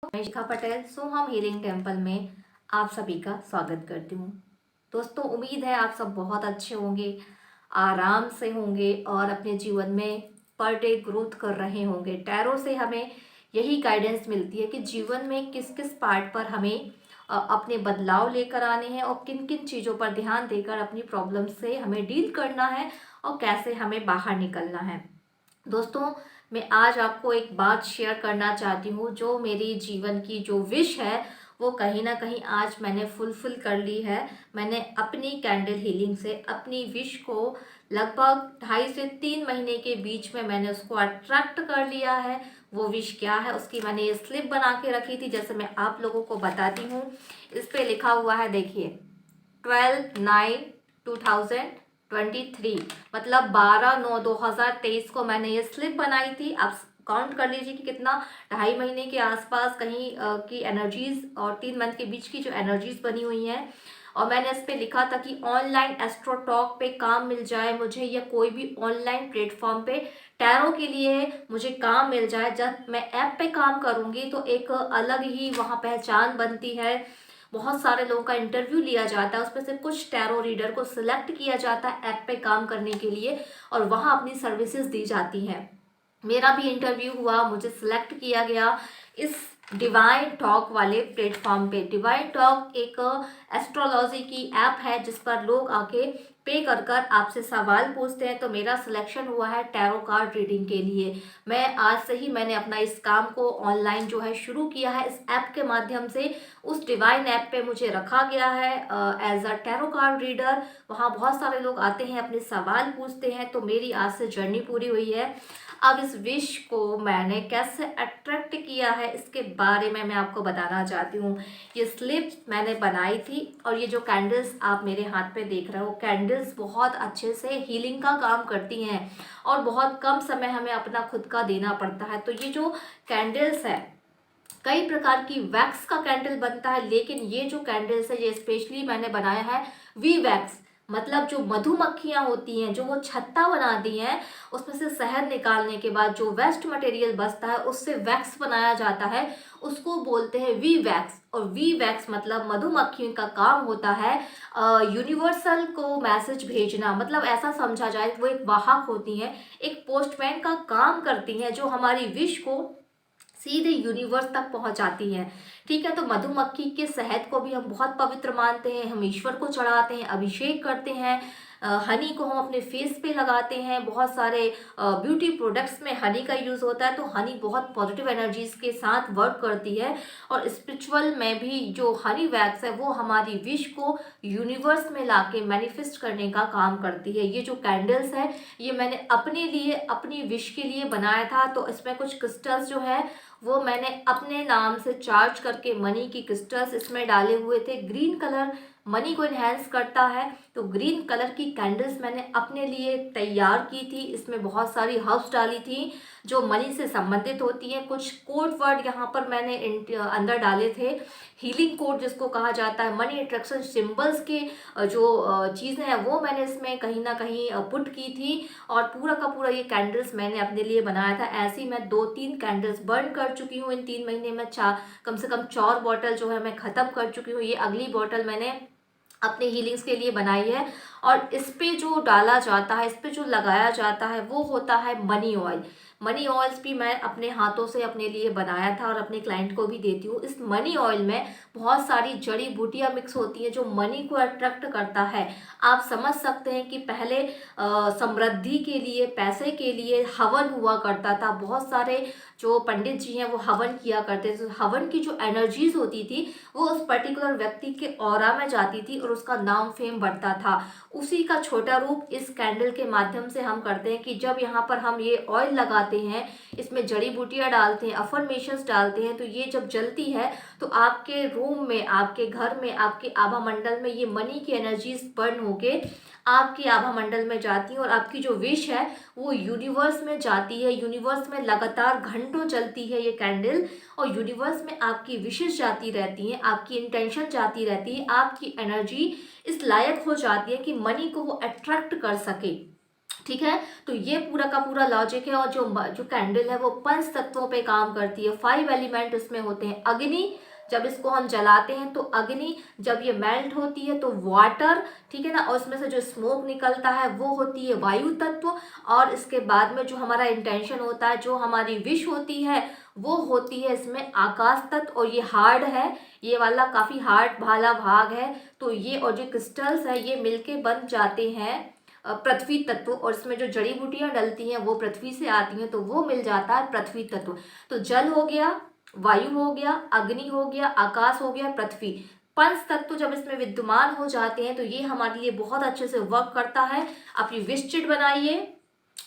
मैं शिखा पटेल सोहम healing temple में आप सभी का स्वागत करती हूँ। दोस्तों, उम्मीद है आप सब बहुत अच्छे होंगे, आराम से होंगे और अपने जीवन में पर डे ग्रोथ कर रहे होंगे। टैरो से हमें यही गाइडेंस मिलती है कि जीवन में किस किस पार्ट पर हमें अपने बदलाव लेकर आने हैं और किन किन चीज़ों पर ध्यान देकर अपनी प्रॉब्लम से हमें डील करना है और कैसे हमें बाहर निकलना है। दोस्तों, मैं आज आपको एक बात शेयर करना चाहती हूँ जो मेरी जीवन की जो विश है वो कहीं ना कहीं आज मैंने फुलफिल कर ली है। मैंने अपनी कैंडल हीलिंग से अपनी विश को लगभग 2.5 से 3 महीने के बीच में मैंने उसको अट्रैक्ट कर लिया है। वो विश क्या है उसकी मैंने ये स्लिप बना के रखी थी, जैसे मैं आप लोगों को बताती हूँ। इस पे लिखा हुआ है, देखिए, 12/9/2023, मतलब 12/9/2023 को मैंने ये स्लिप बनाई थी। आप काउंट कर लीजिए कि कितना 2.5 महीने के आसपास कहीं की एनर्जीज और 3 मंथ के बीच की जो एनर्जीज बनी हुई हैं। और मैंने इस पे लिखा था कि ऑनलाइन एस्ट्रो टॉक पे काम मिल जाए मुझे, या कोई भी ऑनलाइन प्लेटफॉर्म पे टैरो के लिए मुझे काम मिल जाए। जब मैं ऐप पे काम करूँगी तो एक अलग ही वहाँ पहचान बनती है। बहुत सारे लोगों का इंटरव्यू लिया जाता है, उसमें से कुछ टैरो रीडर को सिलेक्ट किया जाता है ऐप पे काम करने के लिए और वहाँ अपनी सर्विसेज दी जाती हैं। मेरा भी इंटरव्यू हुआ, मुझे सिलेक्ट किया गया इस डिवाइन टॉक वाले प्लेटफॉर्म पे। डिवाइन टॉक एक एस्ट्रोलॉजी की ऐप है जिस पर लोग आके पे कर कर आपसे सवाल पूछते हैं। तो मेरा सिलेक्शन हुआ है टैरो कार्ड रीडिंग के लिए। मैं आज से ही मैंने अपना इस काम को ऑनलाइन जो है शुरू किया है। इस ऐप के माध्यम से उस डिवाइन ऐप पे मुझे रखा गया है as a tarot card reader. वहाँ बहुत सारे लोग आते हैं, अपने सवाल पूछते हैं। तो मेरी आज से जर्नी पूरी हुई है। अब इस विश को मैंने कैसे अट्रैक्ट किया है इसके बारे में मैं आपको बताना चाहती हूँ। ये स्लिप मैंने बनाई थी और ये जो कैंडल्स आप मेरे हाथ पे देख रहे हो, कैंडल्स बहुत अच्छे से हीलिंग का काम करती हैं और बहुत कम समय हमें अपना खुद का देना पड़ता है। तो ये जो कैंडल्स है, कई प्रकार की वैक्स का कैंडल बनता है, लेकिन ये जो कैंडल्स है ये स्पेशली मैंने बनाया है वी वैक्स। मतलब जो मधुमक्खियां होती हैं, जो वो छत्ता बनाती हैं, उसमें से शहद निकालने के बाद जो वेस्ट मटेरियल बचता है उससे वैक्स बनाया जाता है, उसको बोलते हैं वी वैक्स। और वी वैक्स मतलब मधुमक्खियों का काम होता है यूनिवर्सल को मैसेज भेजना। मतलब ऐसा समझा जाए वो एक वाहक होती हैं, एक पोस्टमैन का काम करती हैं जो हमारी विश को सीधे यूनिवर्स तक पहुंचाती है। ठीक है, तो मधुमक्खी के शहद को भी हम बहुत पवित्र मानते हैं, हम ईश्वर को चढ़ाते हैं, अभिषेक करते हैं। हनी को हम अपने फेस पे लगाते हैं। बहुत सारे ब्यूटी प्रोडक्ट्स में हनी का यूज़ होता है। तो हनी बहुत पॉजिटिव एनर्जीज के साथ वर्क करती है। और स्पिरिचुअल में भी जो हनी वैक्स है वो हमारी विश को यूनिवर्स में लाके मैनिफेस्ट करने का काम करती है। ये जो कैंडल्स है ये मैंने अपने लिए, अपनी विश के लिए बनाया था। तो इसमें कुछ क्रिस्टल्स जो है वो मैंने अपने नाम से चार्ज करके मनी की क्रिस्टल्स इसमें डाले हुए थे। ग्रीन कलर मनी को इन्हेंस करता है, तो ग्रीन कलर की कैंडल्स मैंने अपने लिए तैयार की थी। इसमें बहुत सारी हर्ब्स डाली थी जो मनी से संबंधित होती हैं। कुछ कोड वर्ड यहाँ पर मैंने अंदर डाले थे, हीलिंग कोड जिसको कहा जाता है। मनी अट्रैक्शन सिंबल्स के जो चीज़ें हैं वो मैंने इसमें कहीं ना कहीं पुट की थी। और पूरा का पूरा ये कैंडल्स मैंने अपने लिए बनाया था। ऐसे ही मैं 2-3 कैंडल्स बर्न कर चुकी हूँ इन 3 महीने में। कम से कम 4 बॉटल जो है मैं ख़त्म कर चुकी हूँ। ये अगली बॉटल मैंने अपने हीलिंग्स के लिए बनाई है। और इस पे जो डाला जाता है, इस पे जो लगाया जाता है वो होता है मनी ऑयल। मनी ऑयल्स भी मैं अपने हाथों से अपने लिए बनाया था और अपने क्लाइंट को भी देती हूँ। इस मनी ऑयल में बहुत सारी जड़ी बूटियाँ मिक्स होती हैं जो मनी को अट्रैक्ट करता है। आप समझ सकते हैं कि पहले समृद्धि के लिए, पैसे के लिए हवन हुआ करता था। बहुत सारे जो पंडित जी हैं वो हवन किया करते थे। हवन की जो एनर्जीज होती थी वो उस पर्टिकुलर व्यक्ति के ऑरा में जाती थी और उसका नाम फेम बढ़ता था। उसी का छोटा रूप इस कैंडल के माध्यम से हम करते हैं कि जब यहाँ पर हम ये ऑयल लगाते हैं, इसमें जड़ी बूटियाँ डालते हैं, अफर्मेशंस डालते हैं, तो ये जब जलती है तो आपके रूम में, आपके घर में, आपके आभा मंडल में ये मनी की एनर्जीज बर्न होके आपके आभा मंडल में जाती है और आपकी जो विश है वो यूनिवर्स में जाती है। यूनिवर्स में लगातार घंटों चलती है ये कैंडल और यूनिवर्स में आपकी विशेष जाती रहती हैं, आपकी इंटेंशन जाती रहती है, आपकी एनर्जी इस लायक हो जाती है कि मनी को वो अट्रैक्ट कर सके। ठीक है। तो ये पूरा का पूरा लॉजिक है। और जो जो कैंडल है वो 5 तत्वों पे काम करती है, 5 एलिमेंट उसमें होते हैं। अग्नि, जब इसको हम जलाते हैं तो अग्नि, जब ये मेल्ट होती है तो वाटर, ठीक है ना, और उसमें से जो स्मोक निकलता है वो होती है वायु तत्व। और इसके बाद में जो हमारा इंटेंशन होता है, जो हमारी विश होती है, वो होती है इसमें आकाश तत्व। और ये हार्ड है, ये वाला काफ़ी हार्ड वाला भाग है। तो ये और जो क्रिस्टल्स है ये मिलके बन जाते हैं पृथ्वी तत्व। और इसमें जो जड़ी बूटियां डलती हैं वो पृथ्वी से आती हैं, तो वो मिल जाता है पृथ्वी तत्व। तो जल हो गया, वायु हो गया, अग्नि हो गया, आकाश हो गया, पृथ्वी। पंच तत्व जब इसमें विद्यमान हो जाते हैं तो ये हमारे लिए बहुत अच्छे से वर्क करता है। अपनी विश चिट बनाइए।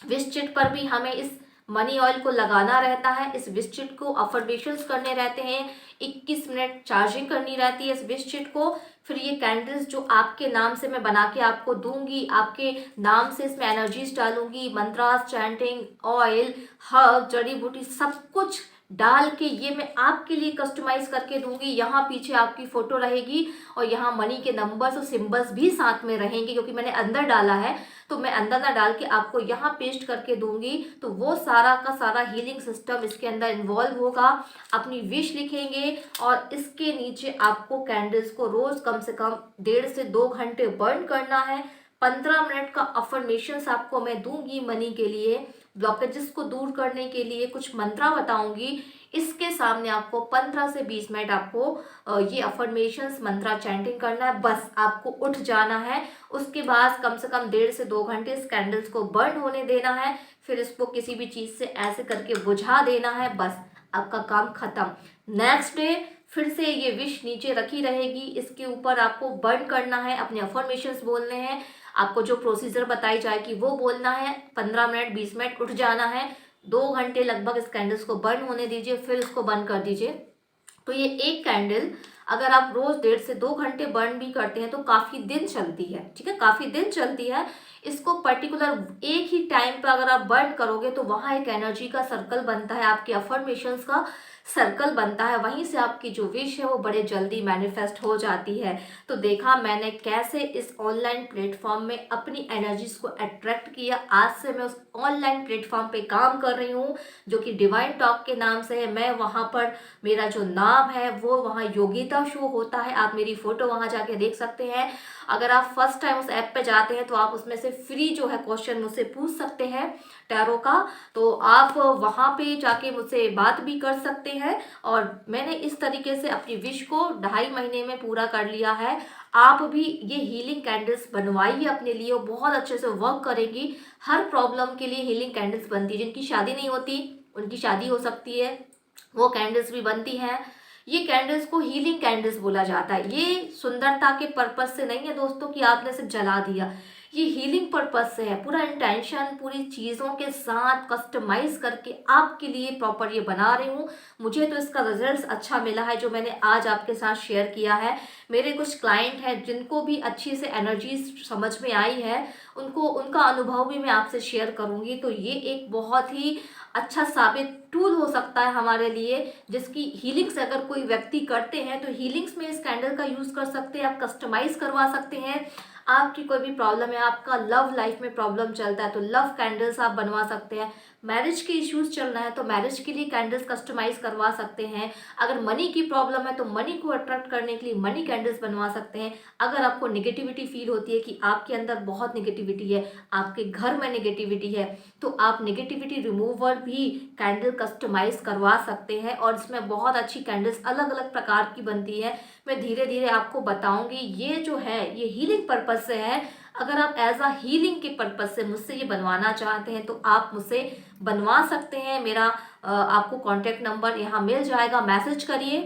विश चिट पर भी हमें इस मनी ऑयल को लगाना रहता है। इस विश चिट को अफर्मेशंस करने रहते हैं। 21 मिनट चार्जिंग करनी रहती है इस विश चिट को। फिर ये कैंडल्स जो आपके नाम से मैं बना के आपको दूंगी, आपके नाम से इसमें एनर्जीज डालूंगी, मंत्रास, चैंटिंग, ऑयल, हर्ब, जड़ी बूटी, सब कुछ डाल के ये मैं आपके लिए कस्टमाइज करके दूंगी। यहाँ पीछे आपकी फोटो रहेगी और यहाँ मनी के नंबर्स और सिंबल्स भी साथ में रहेंगे, क्योंकि मैंने अंदर डाला है तो मैं अंदर ना डाल के आपको यहाँ पेस्ट करके दूंगी। तो वो सारा का सारा हीलिंग सिस्टम इसके अंदर इन्वॉल्व होगा। अपनी विश लिखेंगे और इसके नीचे आपको कैंडल्स को रोज कम से कम 1.5 से 2 घंटे बर्न करना है। 15 मिनट का अफर्मेशंस आपको मैं दूंगी मनी के लिए, ब्लॉकेजेस को दूर करने के लिए कुछ मंत्रा बताऊंगी। इसके सामने आपको 15 से 20 मिनट आपको ये अफर्मेशंस मंत्रा चैंटिंग करना है। बस आपको उठ जाना है। उसके बाद कम से कम 1.5 से 2 घंटे इस कैंडल्स को बर्न होने देना है। फिर इसको किसी भी चीज़ से ऐसे करके बुझा देना है। बस आपका काम खत्म। नेक्स्ट डे फिर से ये विश नीचे रखी रहेगी, इसके ऊपर आपको बर्न करना है, अपने अफर्मेशंस बोलने हैं। आपको जो प्रोसीजर बताई जाएगी वो बोलना है। 15 मिनट 20 मिनट उठ जाना है। 2 घंटे लगभग इस कैंडल्स को बर्न होने दीजिए, फिर इसको बंद कर दीजिए। तो ये एक कैंडल अगर आप रोज 1.5 से 2 घंटे बर्न भी करते हैं तो काफ़ी दिन चलती है। ठीक है, काफ़ी दिन चलती है। इसको पर्टिकुलर एक ही टाइम पर अगर आप बर्न करोगे तो वहाँ एक एनर्जी का सर्कल बनता है, आपके अफर्मेशंस का सर्कल बनता है। वहीं से आपकी जो विश है वो बड़े जल्दी मैनिफेस्ट हो जाती है। तो देखा मैंने कैसे इस ऑनलाइन प्लेटफॉर्म में अपनी एनर्जीज को अट्रैक्ट किया। आज से मैं उस ऑनलाइन प्लेटफॉर्म पे काम कर रही हूँ जो कि डिवाइन टॉक के नाम से है। मैं वहाँ पर, मेरा जो नाम है वो वहाँ योगिता शो होता है। आप मेरी फोटो वहाँ जाके देख सकते हैं। अगर आप फर्स्ट टाइम उस ऐप पे जाते हैं तो आप उसमें से फ्री जो है क्वेश्चन मुझसे पूछ सकते हैं टैरो का। तो आप वहाँ पे जाके मुझसे बात भी कर सकते हैं। और मैंने इस तरीके से अपनी विश को 2.5 महीने में पूरा कर लिया है। आप भी ये हीलिंग कैंडल्स बनवाइए अपने लिए, वो बहुत अच्छे से वर्क करेंगी। हर प्रॉब्लम के लिए हीलिंग कैंडल्स बनती है। जिनकी शादी नहीं होती उनकी शादी हो सकती है, वो कैंडल्स भी बनती हैं। ये कैंडल्स को हीलिंग कैंडल्स बोला जाता है। ये सुंदरता के पर्पज से नहीं है दोस्तों कि आपने सिर्फ जला दिया, ये हीलिंग पर्पज से है। पूरा इंटेंशन पूरी चीज़ों के साथ कस्टमाइज करके आपके लिए प्रॉपर ये बना रही हूँ। मुझे तो इसका रिजल्ट अच्छा मिला है जो मैंने आज आपके साथ शेयर किया है। मेरे कुछ क्लाइंट हैं जिनको भी अच्छी से एनर्जी समझ में आई है, उनको उनका अनुभव भी मैं आपसे शेयर करूँगी। तो ये एक बहुत ही अच्छा साबित टूल हो सकता है हमारे लिए, जिसकी हीलिंग्स अगर कोई व्यक्ति करते हैं तो हीलिंग्स में इस कैंडल का यूज़ कर सकते हैं। आप कस्टमाइज करवा सकते हैं। आपकी कोई भी प्रॉब्लम है, आपका लव लाइफ में प्रॉब्लम चलता है तो लव कैंडल्स आप बनवा सकते हैं। मैरिज के इश्यूज चल रहे हैं तो मैरिज के लिए कैंडल्स कस्टमाइज करवा सकते हैं। अगर मनी की प्रॉब्लम है तो मनी को अट्रैक्ट करने के लिए मनी कैंडल्स बनवा सकते हैं। अगर आपको नेगेटिविटी फील होती है कि आपके अंदर बहुत नेगेटिविटी है, आपके घर में नेगेटिविटी है, तो आप नेगेटिविटी रिमूवर भी कैंडल कस्टमाइज करवा सकते हैं। और इसमें बहुत अच्छी कैंडल्स अलग अलग प्रकार की बनती है। मैं धीरे धीरे आपको बताऊंगी। ये जो है ये हीलिंग पर्पज से है। अगर आप एज अ हीलिंग के पर्पज से मुझसे ये बनवाना चाहते हैं तो आप मुझसे बनवा सकते हैं। मेरा आपको कॉन्टैक्ट नंबर यहाँ मिल जाएगा, मैसेज करिए।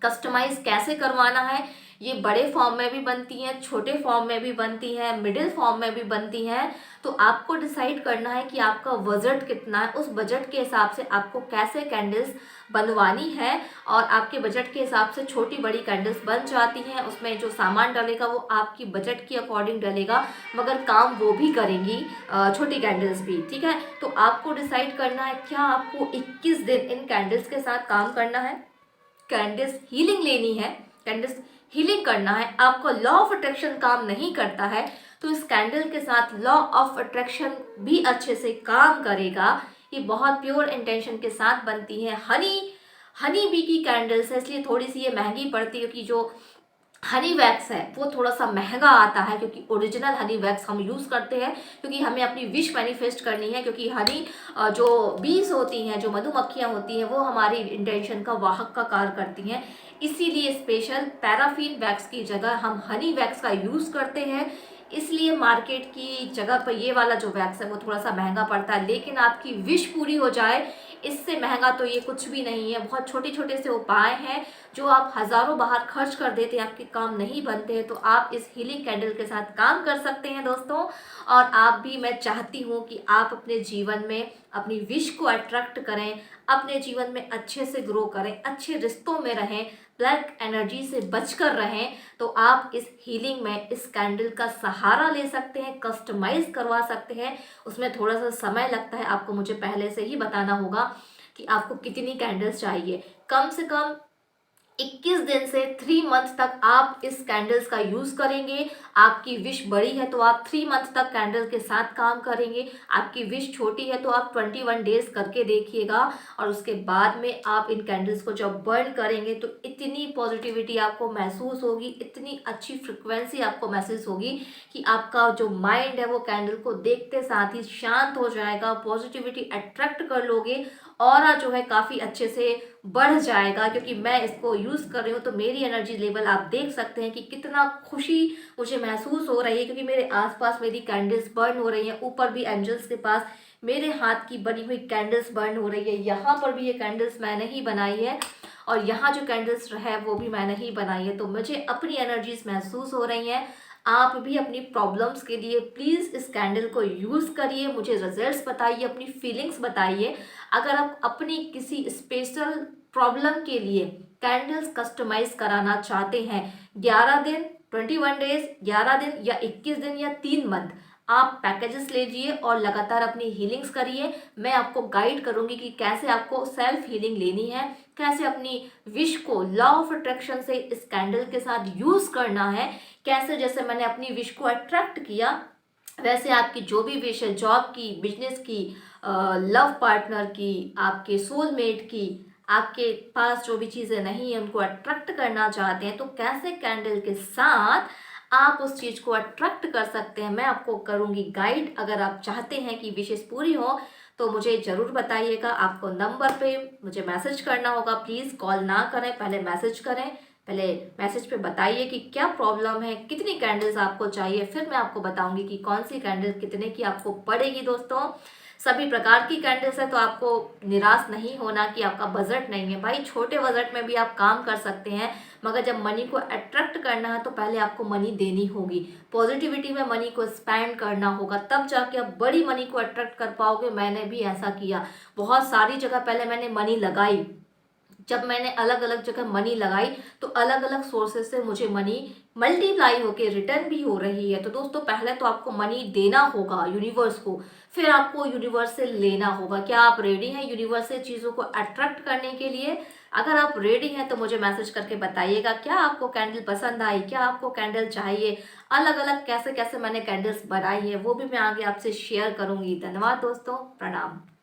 कस्टमाइज कैसे करवाना है, ये बड़े फॉर्म में भी बनती हैं, छोटे फॉर्म में भी बनती हैं, मिडिल फॉर्म में भी बनती हैं। तो आपको डिसाइड करना है कि आपका बजट कितना है। उस बजट के हिसाब से आपको कैसे कैंडल्स बनवानी है। और आपके बजट के हिसाब से छोटी बड़ी कैंडल्स बन जाती हैं। उसमें जो सामान डलेगा वो आपकी बजट के अकॉर्डिंग डलेगा, मगर काम वो भी करेंगी छोटी कैंडल्स भी। ठीक है, तो आपको डिसाइड करना है क्या आपको 21 दिन इन कैंडल्स के साथ काम करना है, कैंडल्स हीलिंग लेनी है, कैंडल्स हीलिंग करना है। आपका लॉ ऑफ अट्रैक्शन काम नहीं करता है तो इस कैंडल के साथ लॉ ऑफ अट्रैक्शन भी अच्छे से काम करेगा। ये बहुत प्योर इंटेंशन के साथ बनती है। हनी बी की कैंडल्स है, इसलिए थोड़ी सी ये महंगी पड़ती है, क्योंकि जो हनी वैक्स है वो थोड़ा सा महंगा आता है, क्योंकि ओरिजिनल हनी वैक्स हम यूज़ करते हैं, क्योंकि हमें अपनी विश मैनिफेस्ट करनी है। क्योंकि हनी जो बीज होती हैं, जो मधुमक्खियाँ होती हैं, वो हमारी इंटेंशन का वाहक का कार्य करती हैं। इसीलिए स्पेशल पैराफिन वैक्स की जगह हम हनी वैक्स का यूज़ करते हैं। इसलिए मार्केट की जगह पर ये वाला जो वैक्स है वो थोड़ा सा महंगा पड़ता है, लेकिन आपकी विश पूरी हो जाए इससे महंगा तो ये कुछ भी नहीं है। बहुत छोटे छोटे से उपाय हैं जो आप हज़ारों बाहर खर्च कर देते हैं, आपके काम नहीं बनते हैं, तो आप इस हीलिंग कैंडल के साथ काम कर सकते हैं दोस्तों। और आप भी, मैं चाहती हूँ कि आप अपने जीवन में अपनी विश को अट्रैक्ट करें, अपने जीवन में अच्छे से ग्रो करें, अच्छे रिश्तों में रहें, ब्लैक एनर्जी से बचकर रहें। तो आप इस हीलिंग में इस कैंडल का सहारा ले सकते हैं, कस्टमाइज करवा सकते हैं। उसमें थोड़ा सा समय लगता है, आपको मुझे पहले से ही बताना होगा कि आपको कितनी कैंडल्स चाहिए। कम से कम 21 दिन से 3 मंथ तक आप इस कैंडल्स का यूज़ करेंगे। आपकी विश बड़ी है तो आप 3 मंथ तक कैंडल के साथ काम करेंगे। आपकी विश छोटी है तो आप 21 डेज करके देखिएगा, और उसके बाद में आप इन कैंडल्स को जब बर्न करेंगे तो इतनी पॉजिटिविटी आपको महसूस होगी, इतनी अच्छी फ्रिक्वेंसी आपको महसूस होगी कि आपका जो माइंड है वो कैंडल को देखते साथ ही शांत हो जाएगा, पॉजिटिविटी अट्रैक्ट कर लोगे, ऑरा जो है काफ़ी अच्छे से बढ़ जाएगा। क्योंकि मैं इसको यूज़ कर रही हूँ तो मेरी एनर्जी लेवल आप देख सकते हैं कि कितना खुशी मुझे महसूस हो रही है, क्योंकि मेरे आसपास मेरी कैंडल्स बर्न हो रही हैं। ऊपर भी एंजल्स के पास मेरे हाथ की बनी हुई कैंडल्स बर्न हो रही है। यहाँ पर भी ये कैंडल्स मैंने ही बनाई है, और यहाँ जो कैंडल्स है वो भी मैंने ही बनाई है। तो मुझे अपनी एनर्जीज महसूस हो रही हैं। आप भी अपनी प्रॉब्लम्स के लिए प्लीज़ इस कैंडल को यूज़ करिए, मुझे रिजल्ट्स बताइए, अपनी फीलिंग्स बताइए। अगर आप अपनी किसी स्पेशल प्रॉब्लम के लिए कैंडल्स कस्टमाइज कराना चाहते हैं, 11 दिन, 21 डेज, 11 दिन या 21 दिन या 3 मंथ, आप पैकेजेस लीजिए और लगातार अपनी हीलिंग्स करिए। मैं आपको गाइड करूंगी कि कैसे आपको सेल्फ हीलिंग लेनी है, कैसे अपनी विश को लॉ ऑफ अट्रैक्शन से इस कैंडल के साथ यूज़ करना है, कैसे जैसे मैंने अपनी विश को अट्रैक्ट किया वैसे आपकी जो भी विश है, जॉब की, बिजनेस की, लव पार्टनर की, आपके सोलमेट की, आपके पास जो भी चीज़ें नहीं है उनको अट्रैक्ट करना चाहते हैं, तो कैसे कैंडल के साथ आप उस चीज़ को अट्रैक्ट कर सकते हैं, मैं आपको करूँगी गाइड। अगर आप चाहते हैं कि विशेष पूरी हो तो मुझे ज़रूर बताइएगा। आपको नंबर पे मुझे मैसेज करना होगा, प्लीज़ कॉल ना करें, पहले मैसेज करें। पहले मैसेज पे बताइए कि क्या प्रॉब्लम है, कितनी कैंडल्स आपको चाहिए, फिर मैं आपको बताऊंगी कि कौन सी कैंडल कितने की आपको पड़ेगी। दोस्तों, सभी प्रकार की कैंडल्स है, तो आपको निराश नहीं होना कि आपका बजट नहीं है। भाई, छोटे बजट में भी आप काम कर सकते हैं, मगर जब मनी को अट्रैक्ट करना है तो पहले आपको मनी देनी होगी, पॉजिटिविटी में मनी को स्पेंड करना होगा, तब जाके आप बड़ी मनी को अट्रैक्ट कर पाओगे। मैंने भी ऐसा किया, बहुत सारी जगह पहले मैंने मनी लगाई। जब मैंने अलग अलग जगह मनी लगाई तो अलग अलग सोर्सेज से मुझे मनी मल्टीप्लाई होके रिटर्न भी हो रही है। तो दोस्तों, पहले तो आपको मनी देना होगा यूनिवर्स को, फिर आपको यूनिवर्स से लेना होगा। क्या आप रेडी हैं यूनिवर्स से चीज़ों को अट्रैक्ट करने के लिए? अगर आप रेडी हैं तो मुझे मैसेज करके बताइएगा, क्या आपको कैंडल पसंद आई, क्या आपको कैंडल चाहिए, अलग अलग कैसे कैसे मैंने कैंडल्स बनाई है वो भी मैं आगे आपसे शेयर करूंगी। धन्यवाद दोस्तों, प्रणाम।